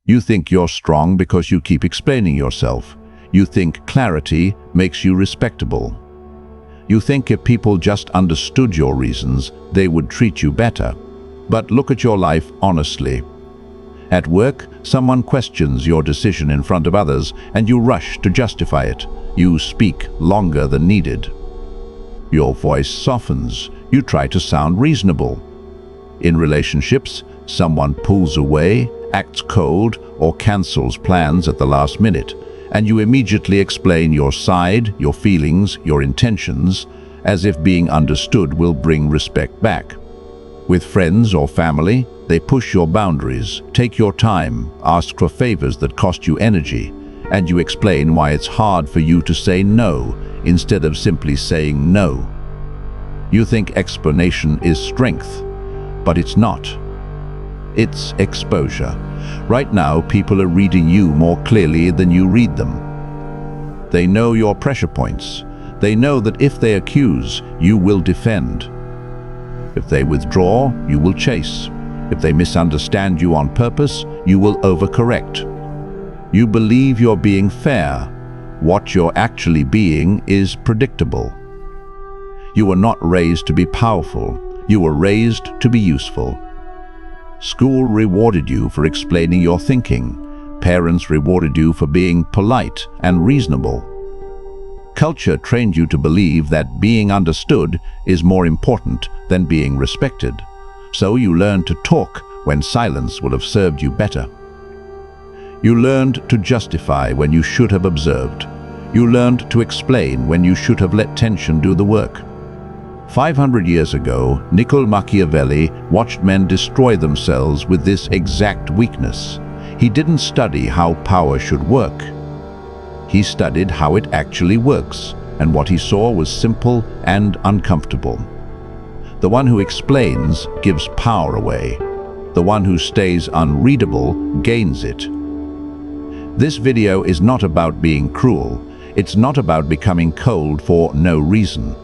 You think you're strong because you keep explaining yourself. You think clarity makes you respectable. You think if people just understood your reasons, they would treat you better. But look at your life honestly. At work, someone questions your decision in front of others, and you rush to justify it. You speak longer than needed. Your voice softens. You try to sound reasonable. In relationships, someone pulls away, acts cold, or cancels plans at the last minute, and you immediately explain your side, your feelings, your intentions, as if being understood will bring respect back. With friends or family, they push your boundaries, take your time, ask for favors that cost you energy, and you explain why it's hard for you to say no instead of simply saying no. You think explanation is strength, but it's not. It's exposure. Right now, people are reading you more clearly than you read them. They know your pressure points. They know that if they accuse, you will defend. If they withdraw, you will chase. If they misunderstand you on purpose, you will overcorrect. You believe you're being fair. What you're actually being is predictable. You were not raised to be powerful. You were raised to be useful. School rewarded you for explaining your thinking. Parents rewarded you for being polite and reasonable. Culture trained you to believe that being understood is more important than being respected. So you learned to talk when silence would have served you better. You learned to justify when you should have observed. You learned to explain when you should have let tension do the work. 500 years ago, Niccolò Machiavelli watched men destroy themselves with this exact weakness. He didn't study how power should work. He studied how it actually works, and what he saw was simple and uncomfortable. The one who explains gives power away. The one who stays unreadable gains it. This video is not about being cruel. It's not about becoming cold for no reason.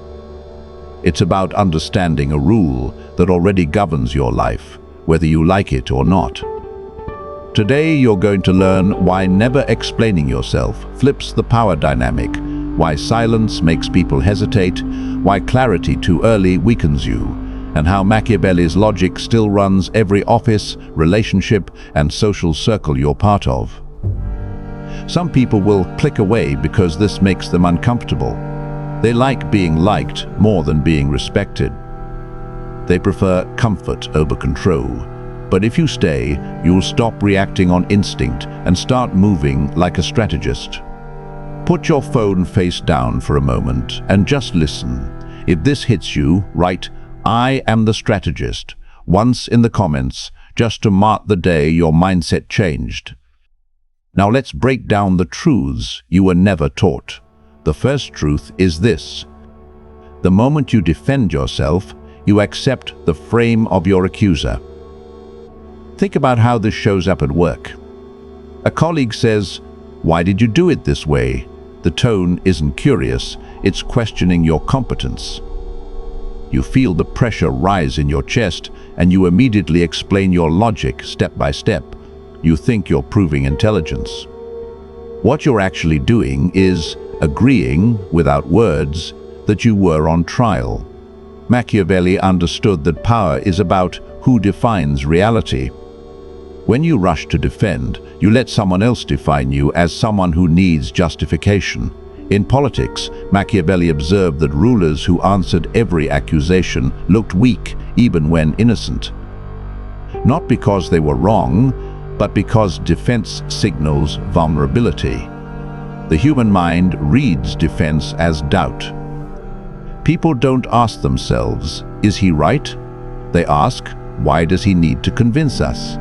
It's about understanding a rule that already governs your life, whether you like it or not. Today you're going to learn why never explaining yourself flips the power dynamic, why silence makes people hesitate, why clarity too early weakens you, and how Machiavelli's logic still runs every office, relationship, and social circle you're part of. Some people will click away because this makes them uncomfortable. They like being liked more than being respected. They prefer comfort over control. But if you stay, you'll stop reacting on instinct and start moving like a strategist. Put your phone face down for a moment and just listen. If this hits you, write, "I am the strategist," once in the comments, just to mark the day your mindset changed. Now let's break down the truths you were never taught. The first truth is this: the moment you defend yourself, you accept the frame of your accuser. Think about how this shows up at work. A colleague says, "Why did you do it this way?" The tone isn't curious, it's questioning your competence. You feel the pressure rise in your chest, and you immediately explain your logic step by step. You think you're proving intelligence. What you're actually doing is agreeing, without words, that you were on trial. Machiavelli understood that power is about who defines reality. When you rush to defend, you let someone else define you as someone who needs justification. In politics, Machiavelli observed that rulers who answered every accusation looked weak even when innocent. Not because they were wrong, but because defense signals vulnerability. The human mind reads defense as doubt. People don't ask themselves, "Is he right?" They ask, "Why does he need to convince us?"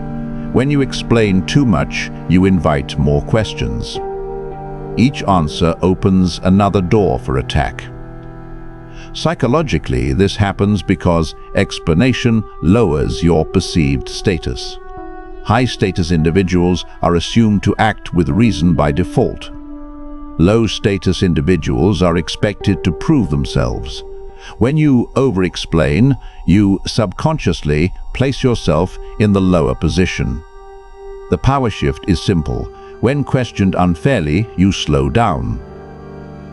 When you explain too much, you invite more questions. Each answer opens another door for attack. Psychologically, this happens because explanation lowers your perceived status. High-status individuals are assumed to act with reason by default. Low-status individuals are expected to prove themselves. When you over-explain, you subconsciously place yourself in the lower position. The power shift is simple. When questioned unfairly, you slow down.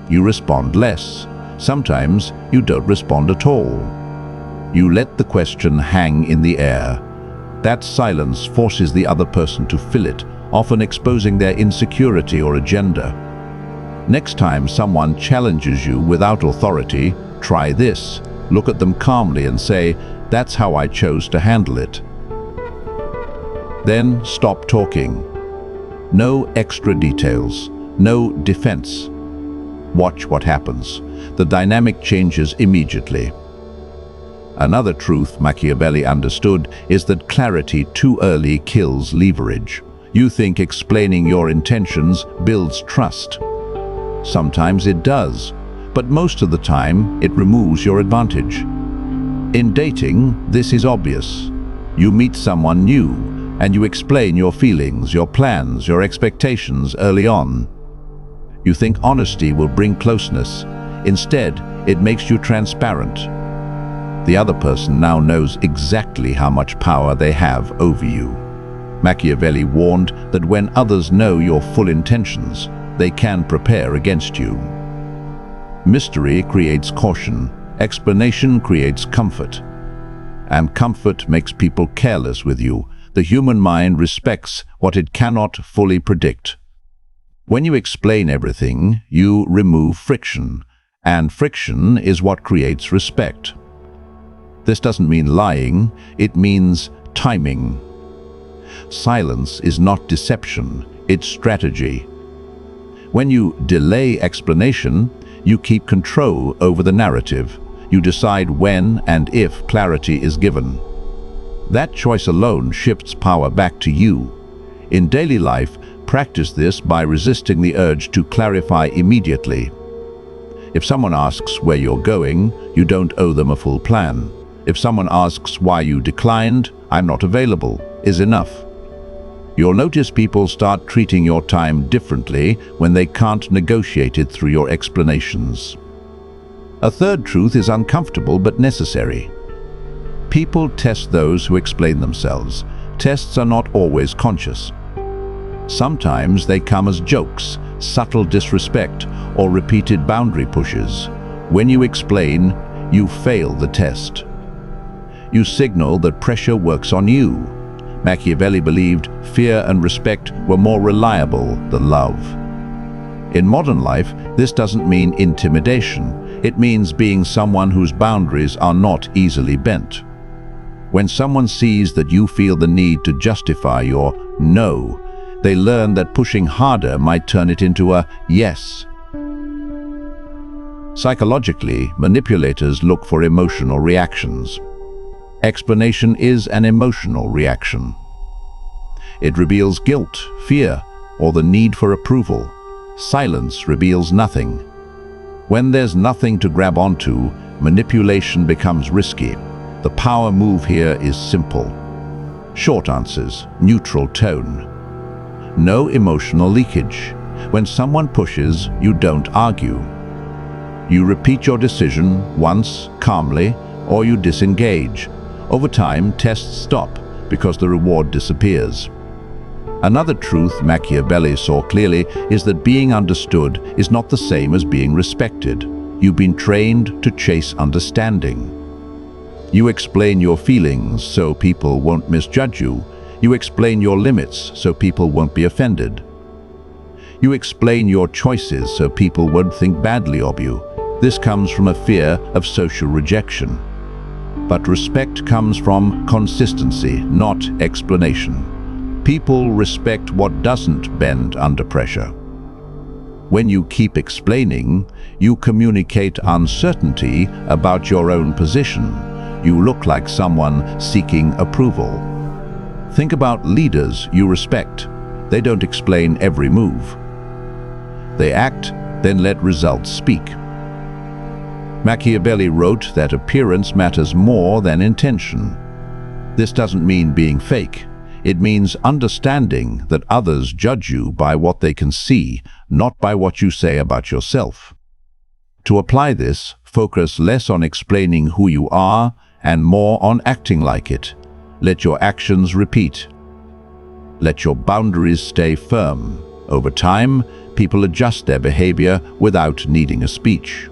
You respond less. Sometimes you don't respond at all. You let the question hang in the air. That silence forces the other person to fill it, often exposing their insecurity or agenda. Next time someone challenges you without authority, try this. Look at them calmly and say, "That's how I chose to handle it." Then stop talking. No extra details, no defense. Watch what happens. The dynamic changes immediately. Another truth Machiavelli understood is that clarity too early kills leverage. You think explaining your intentions builds trust. Sometimes it does, but most of the time it removes your advantage. In dating, this is obvious. You meet someone new, and you explain your feelings, your plans, your expectations early on. You think honesty will bring closeness. Instead, it makes you transparent. The other person now knows exactly how much power they have over you. Machiavelli warned that when others know your full intentions, they can prepare against you. Mystery creates caution. Explanation creates comfort. And comfort makes people careless with you. The human mind respects what it cannot fully predict. When you explain everything, you remove friction, and friction is what creates respect. This doesn't mean lying, it means timing. Silence is not deception, it's strategy. When you delay explanation, you keep control over the narrative. You decide when and if clarity is given. That choice alone shifts power back to you. In daily life, practice this by resisting the urge to clarify immediately. If someone asks where you're going, you don't owe them a full plan. If someone asks why you declined, "I'm not available," is enough. You'll notice people start treating your time differently when they can't negotiate it through your explanations. A third truth is uncomfortable but necessary. People test those who explain themselves. Tests are not always conscious. Sometimes they come as jokes, subtle disrespect, or repeated boundary pushes. When you explain, you fail the test. You signal that pressure works on you. Machiavelli believed fear and respect were more reliable than love. In modern life, this doesn't mean intimidation. It means being someone whose boundaries are not easily bent. When someone sees that you feel the need to justify your no, they learn that pushing harder might turn it into a yes. Psychologically, manipulators look for emotional reactions. Explanation is an emotional reaction. It reveals guilt, fear, or the need for approval. Silence reveals nothing. When there's nothing to grab onto, manipulation becomes risky. The power move here is simple. Short answers, neutral tone. No emotional leakage. When someone pushes, you don't argue. You repeat your decision once, calmly, or you disengage. Over time, tests stop because the reward disappears. Another truth Machiavelli saw clearly is that being understood is not the same as being respected. You've been trained to chase understanding. You explain your feelings so people won't misjudge you. You explain your limits so people won't be offended. You explain your choices so people won't think badly of you. This comes from a fear of social rejection. But respect comes from consistency, not explanation. People respect what doesn't bend under pressure. When you keep explaining, you communicate uncertainty about your own position. You look like someone seeking approval. Think about leaders you respect. They don't explain every move. They act, then let results speak. Machiavelli wrote that appearance matters more than intention. This doesn't mean being fake. It means understanding that others judge you by what they can see, not by what you say about yourself. To apply this, focus less on explaining who you are and more on acting like it. Let your actions repeat. Let your boundaries stay firm. Over time, people adjust their behavior without needing a speech.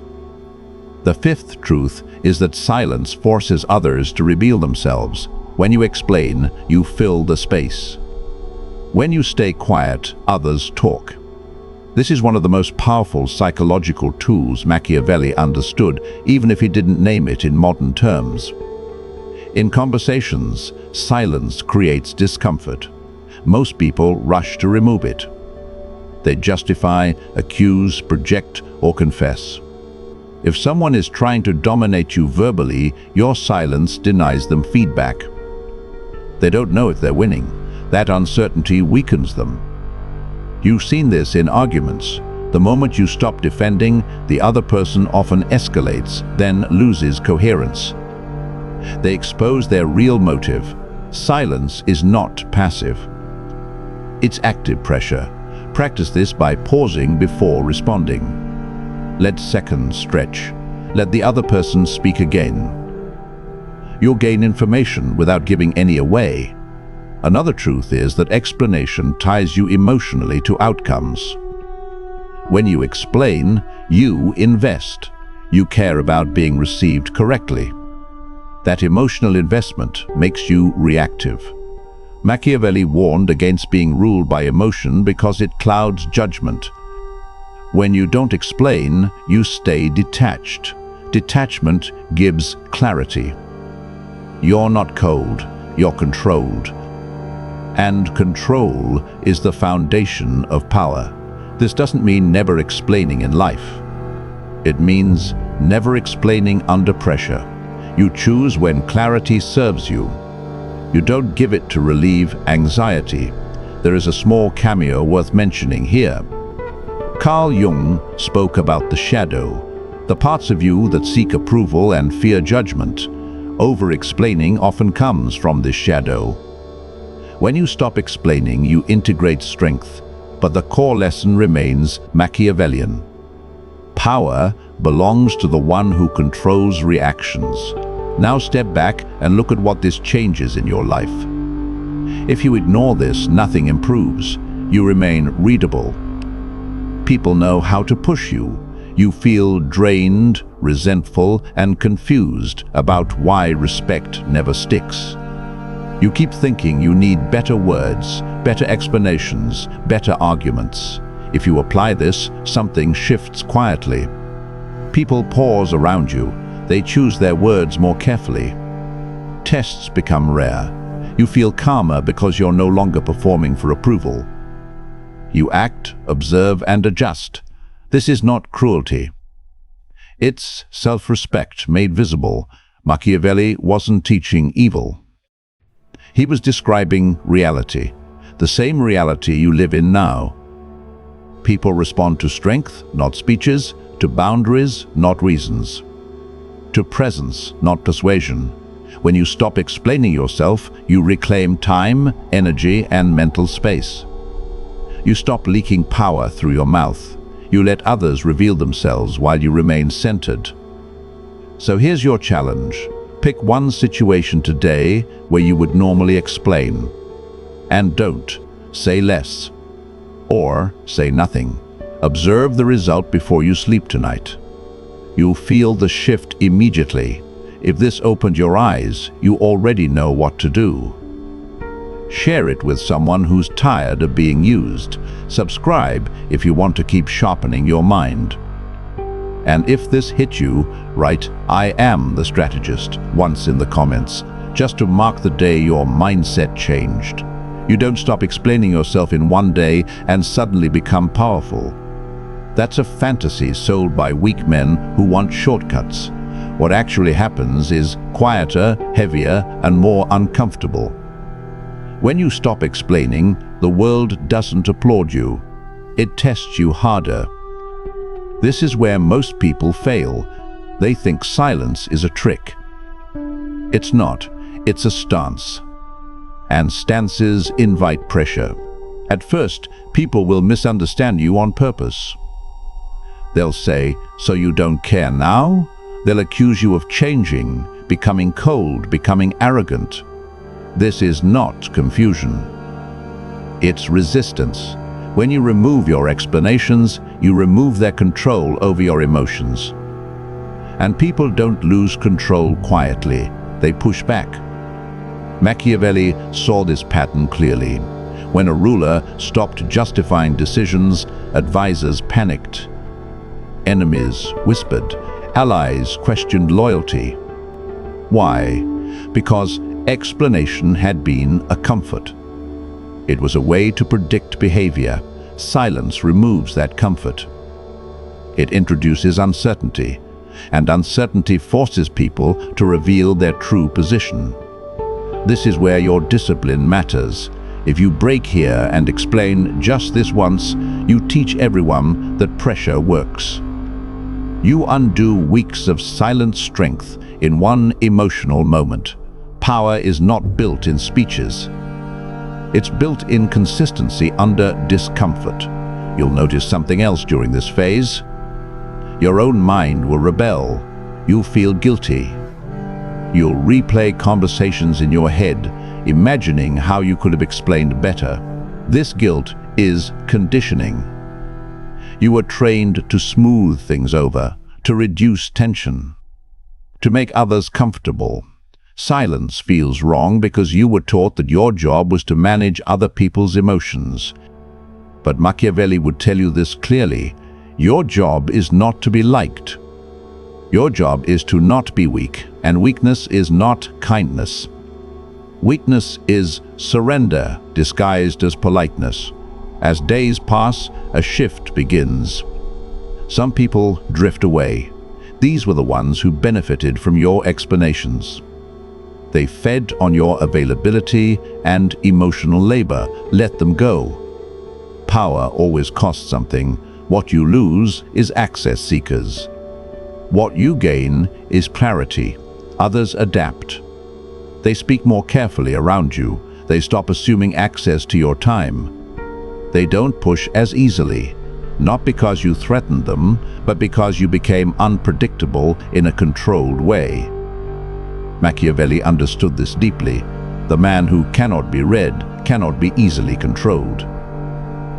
The fifth truth is that silence forces others to reveal themselves. When you explain, you fill the space. When you stay quiet, others talk. This is one of the most powerful psychological tools Machiavelli understood, even if he didn't name it in modern terms. In conversations, silence creates discomfort. Most people rush to remove it. They justify, accuse, project, or confess. If someone is trying to dominate you verbally, your silence denies them feedback. They don't know if they're winning. That uncertainty weakens them. You've seen this in arguments. The moment you stop defending, the other person often escalates, then loses coherence. They expose their real motive. Silence is not passive. It's active pressure. Practice this by pausing before responding. Let seconds stretch. Let the other person speak again. You'll gain information without giving any away. Another truth is that explanation ties you emotionally to outcomes. When you explain, you invest. You care about being received correctly. That emotional investment makes you reactive. Machiavelli warned against being ruled by emotion because it clouds judgment. When you don't explain, you stay detached. Detachment gives clarity. You're not cold, you're controlled. And control is the foundation of power. This doesn't mean never explaining in life. It means never explaining under pressure. You choose when clarity serves you. You don't give it to relieve anxiety. There is a small cameo worth mentioning here. Carl Jung spoke about the shadow, the parts of you that seek approval and fear judgment. Over-explaining often comes from this shadow. When you stop explaining, you integrate strength, but the core lesson remains Machiavellian. Power belongs to the one who controls reactions. Now step back and look at what this changes in your life. If you ignore this, nothing improves. You remain readable. People know how to push you. You feel drained, resentful, and confused about why respect never sticks. You keep thinking you need better words, better explanations, better arguments. If you apply this, something shifts quietly. People pause around you. They choose their words more carefully. Tests become rare. You feel calmer because you're no longer performing for approval. You act, observe, and adjust. This is not cruelty. It's self-respect made visible. Machiavelli wasn't teaching evil. He was describing reality, the same reality you live in now. People respond to strength, not speeches, to boundaries, not reasons, to presence, not persuasion. When you stop explaining yourself, you reclaim time, energy, and mental space. You stop leaking power through your mouth. You let others reveal themselves while you remain centered. So here's your challenge. Pick one situation today where you would normally explain. And don't. Say less. Or say nothing. Observe the result before you sleep tonight. You'll feel the shift immediately. If this opened your eyes, you already know what to do. Share it with someone who's tired of being used. Subscribe if you want to keep sharpening your mind. And if this hit you, write "I am the strategist" once in the comments, just to mark the day your mindset changed. You don't stop explaining yourself in one day and suddenly become powerful. That's a fantasy sold by weak men who want shortcuts. What actually happens is quieter, heavier, and more uncomfortable. When you stop explaining, the world doesn't applaud you. It tests you harder. This is where most people fail. They think silence is a trick. It's not. It's a stance. And stances invite pressure. At first, people will misunderstand you on purpose. They'll say, "So you don't care now?" They'll accuse you of changing, becoming cold, becoming arrogant. This is not confusion. It's resistance. When you remove your explanations, you remove their control over your emotions. And people don't lose control quietly. They push back. Machiavelli saw this pattern clearly. When a ruler stopped justifying decisions, advisors panicked. Enemies whispered. Allies questioned loyalty. Why? Because explanation had been a comfort. It was a way to predict behavior. Silence removes that comfort. It introduces uncertainty, and uncertainty forces people to reveal their true position. This is where your discipline matters. If you break here and explain just this once, you teach everyone that pressure works. You undo weeks of silent strength in one emotional moment. Power is not built in speeches. It's built in consistency under discomfort. You'll notice something else during this phase. Your own mind will rebel. You'll feel guilty. You'll replay conversations in your head, imagining how you could have explained better. This guilt is conditioning. You were trained to smooth things over, to reduce tension, to make others comfortable. Silence feels wrong because you were taught that your job was to manage other people's emotions. But Machiavelli would tell you this clearly. Your job is not to be liked. Your job is to not be weak, and weakness is not kindness. Weakness is surrender disguised as politeness. As days pass, a shift begins. Some people drift away. These were the ones who benefited from your explanations. They fed on your availability and emotional labor. Let them go. Power always costs something. What you lose is access seekers. What you gain is clarity. Others adapt. They speak more carefully around you. They stop assuming access to your time. They don't push as easily, not because you threatened them, but because you became unpredictable in a controlled way. Machiavelli understood this deeply. The man who cannot be read cannot be easily controlled.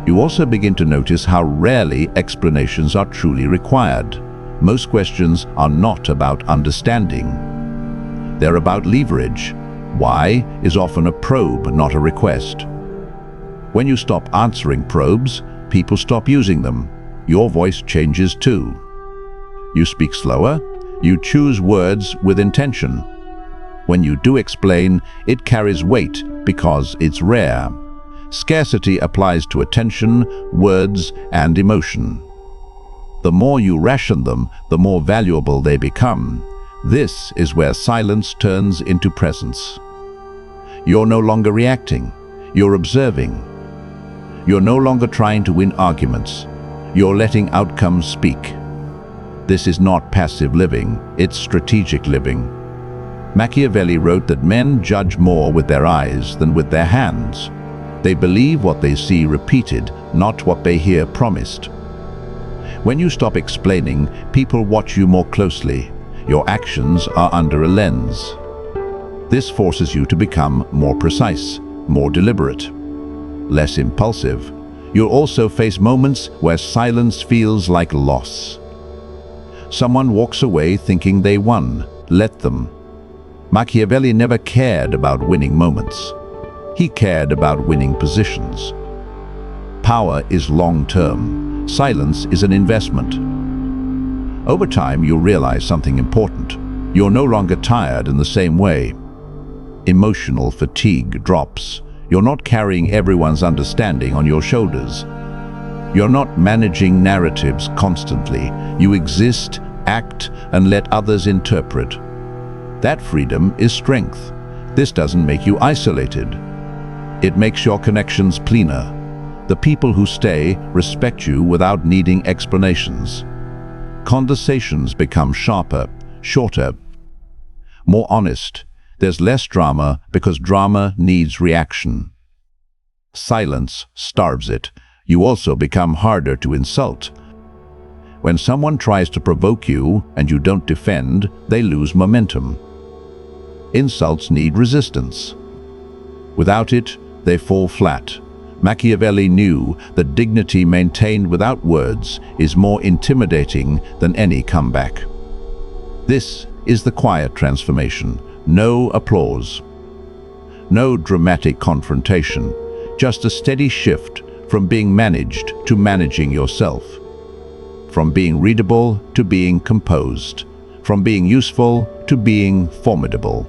You also begin to notice how rarely explanations are truly required. Most questions are not about understanding. They're about leverage. Why is often a probe, not a request. When you stop answering probes, people stop using them. Your voice changes too. You speak slower. You choose words with intention. When you do explain, it carries weight because it's rare. Scarcity applies to attention, words, and emotion. The more you ration them, the more valuable they become. This is where silence turns into presence. You're no longer reacting. You're observing. You're no longer trying to win arguments. You're letting outcomes speak. This is not passive living, it's strategic living. Machiavelli wrote that men judge more with their eyes than with their hands. They believe what they see repeated, not what they hear promised. When you stop explaining, people watch you more closely. Your actions are under a lens. This forces you to become more precise, more deliberate, less impulsive. You'll also face moments where silence feels like loss. Someone walks away thinking they won. Let them. Machiavelli never cared about winning moments. He cared about winning positions. Power is long-term. Silence is an investment. Over time, you'll realize something important. You're no longer tired in the same way. Emotional fatigue drops. You're not carrying everyone's understanding on your shoulders. You're not managing narratives constantly. You exist, act, and let others interpret. That freedom is strength. This doesn't make you isolated. It makes your connections cleaner. The people who stay respect you without needing explanations. Conversations become sharper, shorter, more honest. There's less drama because drama needs reaction. Silence starves it. You also become harder to insult. When someone tries to provoke you and you don't defend, they lose momentum. Insults need resistance. Without it, they fall flat. Machiavelli knew that dignity maintained without words is more intimidating than any comeback. This is the quiet transformation. No applause. No dramatic confrontation. Just a steady shift from being managed to managing yourself. From being readable to being composed. From being useful to being formidable.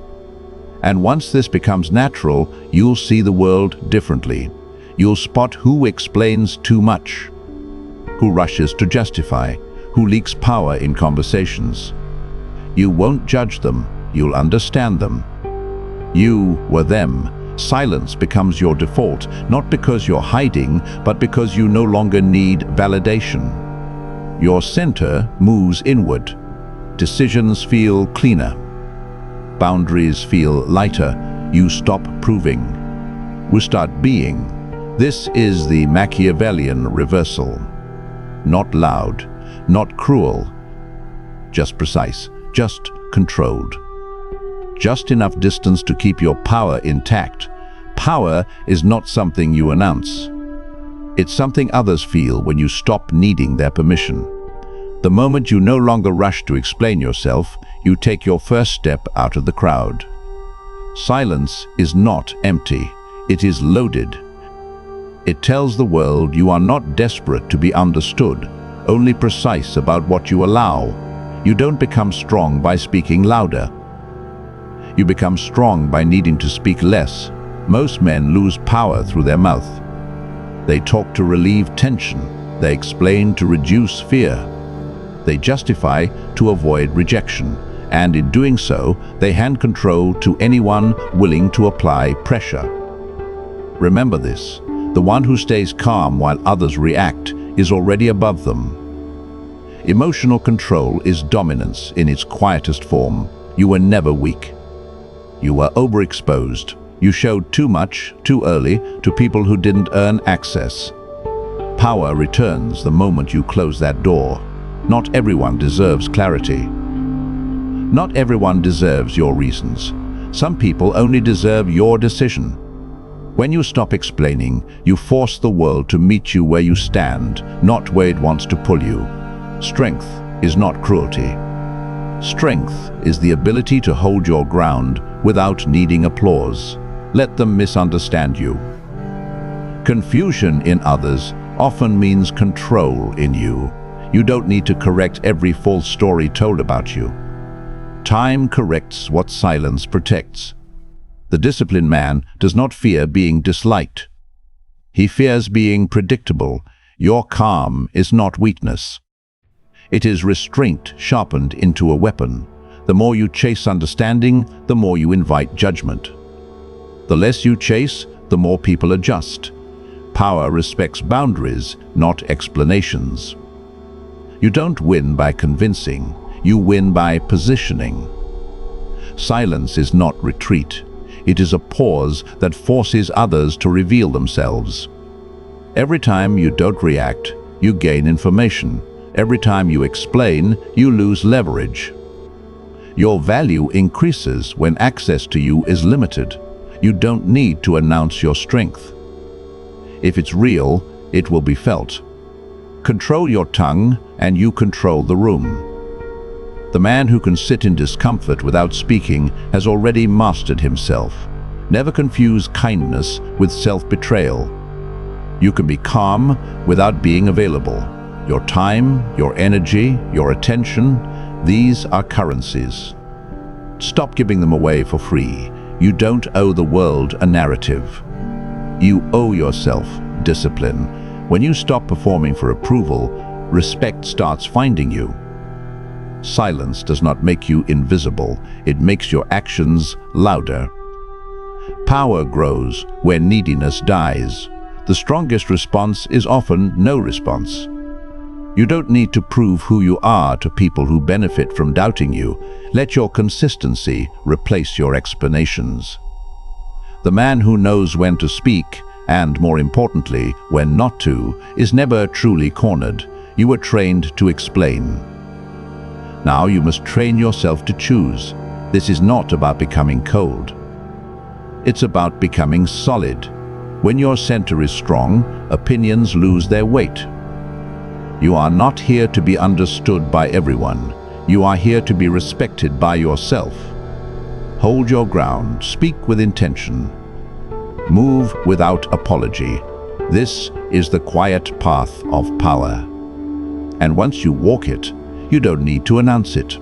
And once this becomes natural, you'll see the world differently. You'll spot who explains too much, who rushes to justify, who leaks power in conversations. You won't judge them, you'll understand them. You were them. Silence becomes your default, not because you're hiding, but because you no longer need validation. Your center moves inward. Decisions feel cleaner. Boundaries feel lighter. You stop proving. We start being. This is the Machiavellian reversal. Not loud, not cruel, just precise, just controlled. Just enough distance to keep your power intact. Power is not something you announce. It's something others feel when you stop needing their permission. The moment you no longer rush to explain yourself, you take your first step out of the crowd. Silence is not empty. It is loaded. It tells the world you are not desperate to be understood, only precise about what you allow. You don't become strong by speaking louder. You become strong by needing to speak less. Most men lose power through their mouth. They talk to relieve tension. They explain to reduce fear. They justify to avoid rejection. And in doing so, they hand control to anyone willing to apply pressure. Remember this. The one who stays calm while others react is already above them. Emotional control is dominance in its quietest form. You were never weak. You were overexposed. You showed too much, too early, to people who didn't earn access. Power returns the moment you close that door. Not everyone deserves clarity. Not everyone deserves your reasons. Some people only deserve your decision. When you stop explaining, you force the world to meet you where you stand, not where it wants to pull you. Strength is not cruelty. Strength is the ability to hold your ground without needing applause. Let them misunderstand you. Confusion in others often means control in you. You don't need to correct every false story told about you. Time corrects what silence protects. The disciplined man does not fear being disliked. He fears being predictable. Your calm is not weakness. It is restraint sharpened into a weapon. The more you chase understanding, the more you invite judgment. The less you chase, the more people adjust. Power respects boundaries, not explanations. You don't win by convincing. You win by positioning. Silence is not retreat. It is a pause that forces others to reveal themselves. Every time you don't react, you gain information. Every time you explain, you lose leverage. Your value increases when access to you is limited. You don't need to announce your strength. If it's real, it will be felt. Control your tongue, and you control the room. The man who can sit in discomfort without speaking has already mastered himself. Never confuse kindness with self-betrayal. You can be calm without being available. Your time, your energy, your attention, these are currencies. Stop giving them away for free. You don't owe the world a narrative. You owe yourself discipline. When you stop performing for approval, respect starts finding you. Silence does not make you invisible. It makes your actions louder. Power grows where neediness dies. The strongest response is often no response. You don't need to prove who you are to people who benefit from doubting you. Let your consistency replace your explanations. The man who knows when to speak, and more importantly, when not to, is never truly cornered. You were trained to explain. Now you must train yourself to choose. This is not about becoming cold. It's about becoming solid. When your center is strong, opinions lose their weight. You are not here to be understood by everyone. You are here to be respected by yourself. Hold your ground, speak with intention. Move without apology. This is the quiet path of power. And once you walk it, you don't need to announce it.